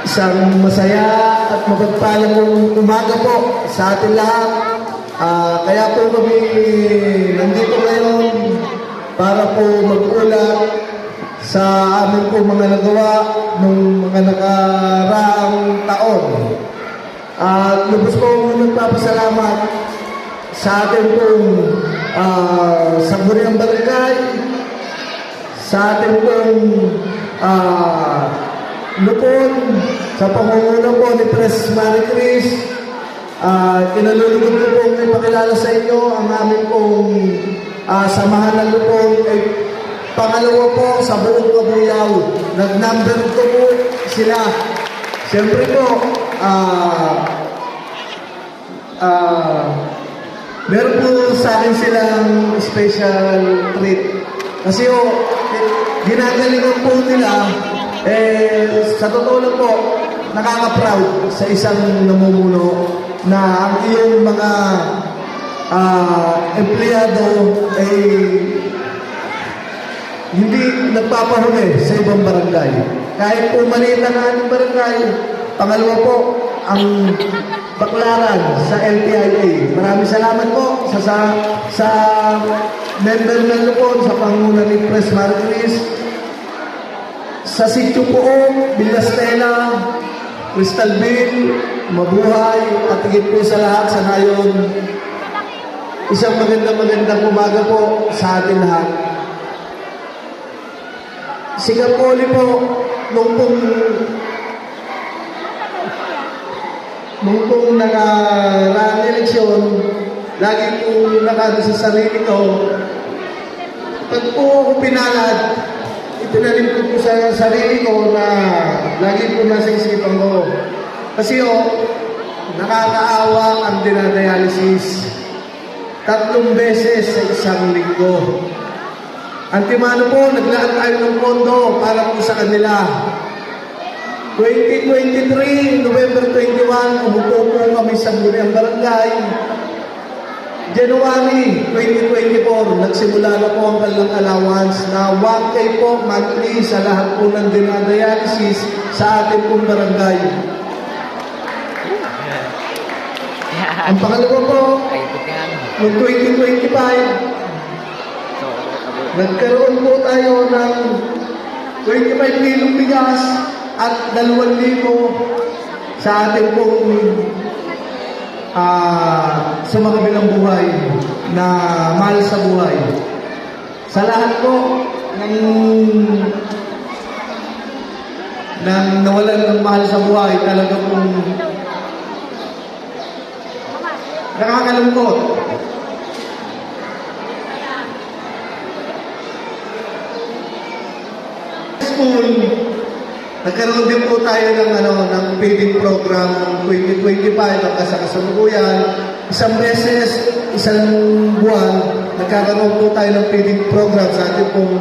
Isang masaya at mapagpalang umaga po sa atin lahat. Kaya po kami nandito ngayon para po mag-ulat sa amin po mga nagawa ng mga nakaraang taon. At lubos po nagpapasalamat sa atin pong Sangguniang Barangay, sa atin pong lupon, sa pangunguna po ni Pres Maricris. Kinalulugod ko pong ipakilala sa inyo ang aming pong samahan ng lupon. Pangalawa po sa buong Kabuyao. Nag-number 2 po sila. Siyempre po, meron po sa akin silang special treat. Kasi ginagalingan po nila, sa totoo lang po, nakaka-proud sa isang namumuno na ang iyong mga empleyado ay hindi nagpapahuli sa ibang barangay. Kahit po maliit na ng barangay, pangalawa po ang baklaran sa LTIA. Maraming salamat po sa member ng lupon, sa panguna ni Pres Maricris, sa Sitio Puong, Villastela, Cristalville, mabuhay, at higit po sa lahat sa ngayon. Isang magandang umaga po sa atin lahat. Si Kapoli po, nung pong nakaraang eleksyon, lagi po nakado sa sarili ko, pag po ako pinalad, itinalim ko po sa sarili ko na lagi po nasa isipan ko. Kasi nakakaawa ang dinadialysis 3 beses sa isang linggo. Antimano po, naglaan tayo ng pondo para po sa kanila. 2023, November 21, umupo po kami sa Sangguniang Barangay. January 2024, nagsimula na po ang kanilang allowance na 1K po monthly sa lahat po ng dinadialysis sa ating pong barangay. Ang pangalawa po, noong 2025, nagkaroon po tayo ng 25 kilong bigas at 2,000 sa ating pong sa mga bilang buhay na mahal sa buhay. Sa lahat po ng nawalan ng mahal sa buhay, talaga pong nakakalungkot. School, nagkaroon din po tayo ng feeding program ng 2025 hanggang sa kasalukuyan. Isang beses, isang buwan, nagkakaroon po tayo ng feeding program sa ating pong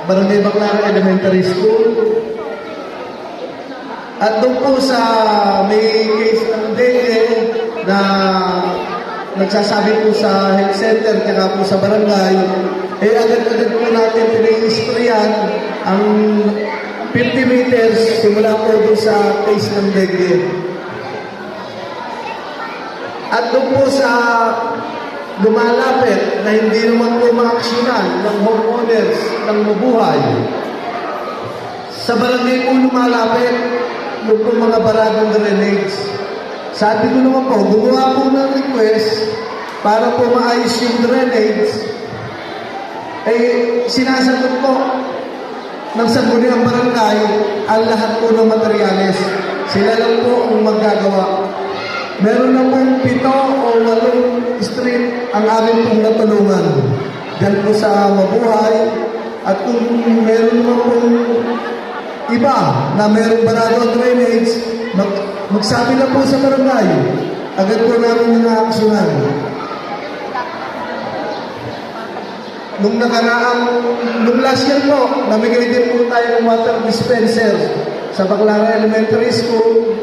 Barangay Baclaran Elementary School. At doon po sa may case ng dengue na nagsasabi po sa health center kaya po sa barangay, agad-agad po natin pinaisprayan ang 50 meters simula po doon sa case ng dengue. At doon po sa lumalapit na hindi naman po maaksyonan ng homeowners ng mabuhay, sa barangay po lumalapit doon po mga baradong drainage. Sabi ko naman po, gumawa po ng request para po maayos yung drainage. Sinasagot po ng Sangguniang Barangay ang lahat po ng materyales. Sila lang po ang magagawa. Meron na pong 7 o 8 street ang amin pong natulungan. Diyan po sa mabuhay. At kung meron naman pong iba na meron barado drainage, magsabi na po sa barangay. Agad po namin nangaaksyonan. Nung last year po, namigay din po tayo ng water dispenser sa Baclaran Elementary School.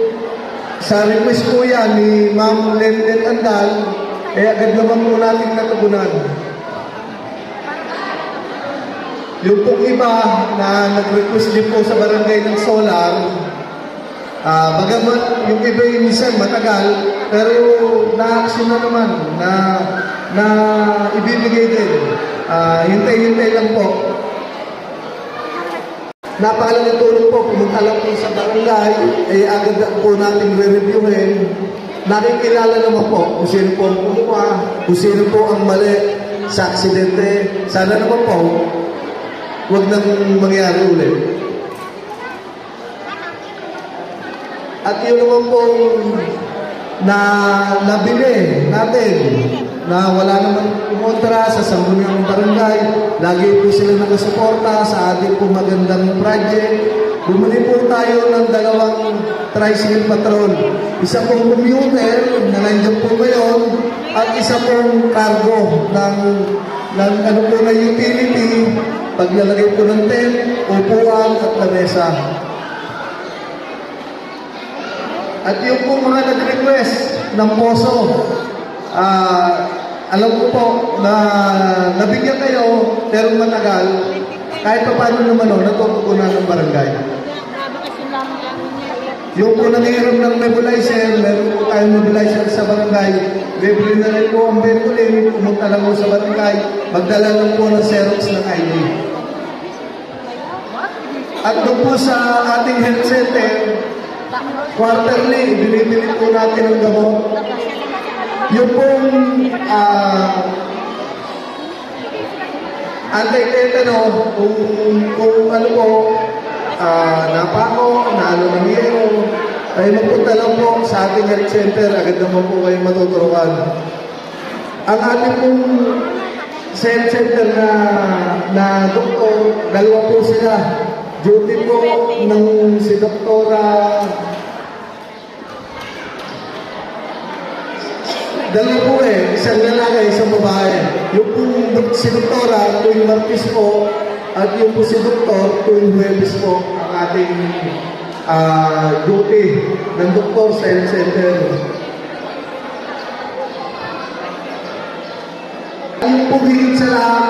Sa request po yan ni Ma'am Lenden Andal, agad naman po natin natugunan. Yung pong iba na nag-request din po sa barangay ng solar, bagamat yung iba yung minsan matagal, pero na-action na naman na ibibigay din. Hintay-hintay lang po. Napakalagang tulong po, pumunta lang po sa barangay, agad po natin re-reviewin. Nakikilala naman po kung sino po ang kumuha, kung sino po ang mali sa aksidente. Sana naman po, huwag nang mangyari ulit. At yun naman pong nabili natin na wala naman kumontra sa sangguniang barangay. Lagi po sila nakasuporta sa ating po magandang project. Bumili po tayo ng 2 tricycle patrol. Isa pong commuter na nandiyan po ngayon at isa pong cargo ng ano po na utility, paglalagay po ng tent, upuan at lamesa. At yung po mga nag-request ng poso, alam ko po na nabigyan kayo, pero matagal, kahit pa paano naman natutugunan ng barangay. Yung po nangyayroon ng nebulizer, meron po tayong nebulizer sa barangay, bibili na rin po ang Benkulin, pumunta lang po sa barangay, magdala lang po ng Xerox ng ID. At doon po sa ating health center, quarterly, binibili po natin ang gamot. Yung pong anti-tetano, kung ano po, napako, na ano nangyero, ay magpunta lang po sa ating health center, agad naman po kayo matuturuan. Ang ating pong health center na doktor, 2 po sila. Duty po ng si Doktora, 2 po isang lalaki, isang babae. Yung po si Doktora, tuwing Martes po, at yung po si Doktor, tuwing Huwebes po, ang ating duty ng doktor sa health center. Yung po higit sa lahat,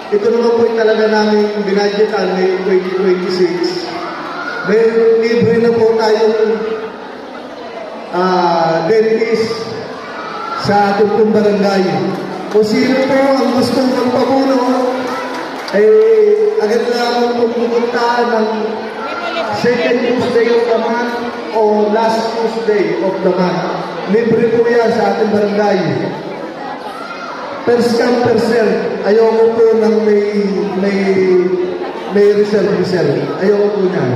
ito naman po yung talaga namin binadgetan ngayong 2026. May libre na po tayong dentist sa ating pong barangay. Kung sino po ang gustong magpabuno, agad lamang po pumunta ng second Tuesday of the month o last Tuesday of the month. Libre po yan sa ating barangay. First come, first serve. Ayoko po ng may reserve. Ayoko po niyan.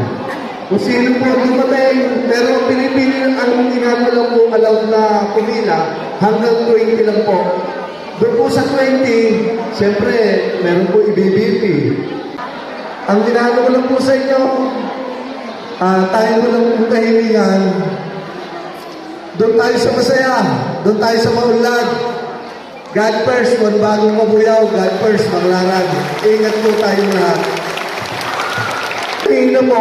Kung sino po dumating, pero pinipili ang ginagawa po allowed na pumila hanggang 20 lang po. Doon po sa 20, siyempre, meron po IBBP. Ang ginagawa lang po sa inyo, tayo mo lang po kahilingan. Doon tayo sa masaya, doon tayo sa maunlad. God first, kung bagong mabuyaw, God first, manglarag. Ingat po tayo lahat. Tingnan mo,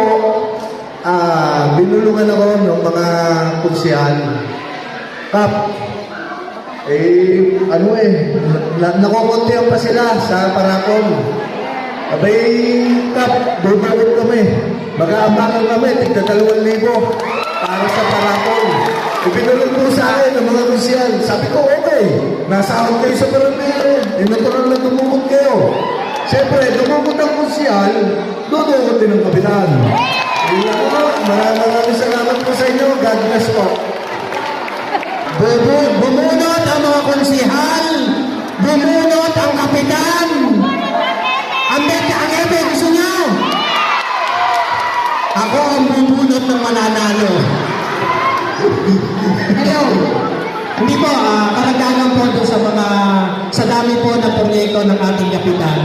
binulungan ako ng mga kunsihal. Kap, nakukuntihan pa sila sa Paracon. Abay, Kap, bubukot kami. Mag-aambakan kami, tigda 2,000 para sa Paracon. Ibinulog po sa akin ng mga kunsihal. Sabi ko, okay, nasahod kayo sa barangay. Natural na dumukot kayo. Siyempre, dumukot ang kunsihal, dudukot din ang kapitan. Maraming salamat po sa inyo. God bless po. Bumunot ang mga konsihal, bumunot ang kapitan. Ang Epe, gusto niyo? Ako ang bubunot ng mananalo. Ngayon, hindi po, karagdagan po doon sa dami po na proyekto ng ating kapitan.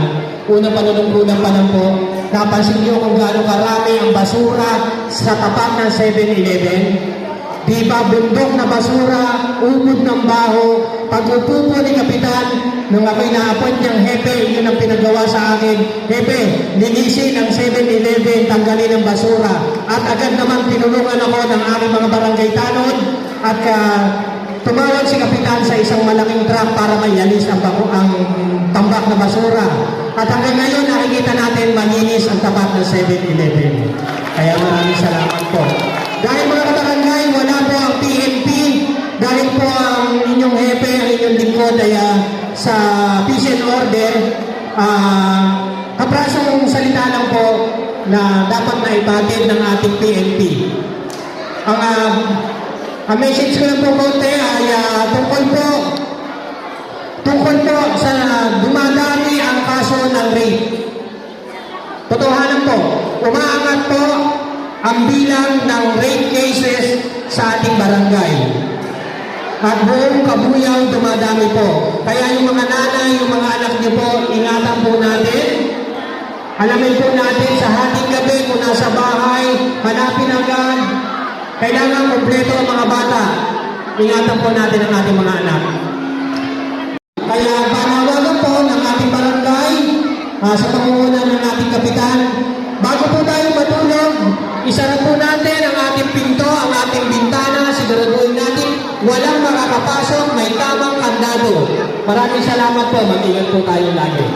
Unang panunungkulan pa lang po, napansin niyo kung gaano karami ang basura sa tapat ng 7-Eleven. Di ba bundok na basura, ubod ng baho, pag-upo po ni Kapitan, nung ako'y na-appoint niyang Hepe, yun ang pinagawa sa akin. Hepe, linisin ang 7-Eleven, tanggalin ang basura. At agad naman tinulungan ako ng aking mga barangay tanod at tumawag si Kapitan sa isang malaking truck para maialis ang tambak na basura. At hanggang ngayon, nakikita natin malinis ang tapat ng 7-Eleven. Kaya maraming salamat po. Dahil mga kabarangay, wala po ang PNP, dahil po ang inyong hepe, ang inyong lingkod ay sa peace and order, kaprasong salita lang po na dapat na ipatid ng ating PNP. Ang message ko lang po konti ay tungkol po sa dumadami ang kaso ng rape. Totohanan po, umaangat po ang bilang ng rape cases sa ating barangay. At buong kabuyang dumadami po. Kaya yung mga nanay, yung mga anak niyo po, ingatan po natin. Alamin po natin sa hating gabi kung nasa bahay, hanapin agad. Kailangan kompleto ang mga bata. Ingatan po natin ang ating mga anak. Kaya panawagan po ng ating barangay sa pangunguna ng ating kapitan, bago po tayo matulog, isara po natin ang ating pinto, ang ating bintana, siguraduhin natin walang makakapasok, may tamang kandado. Maraming salamat po, mag-ingat po tayo lagi.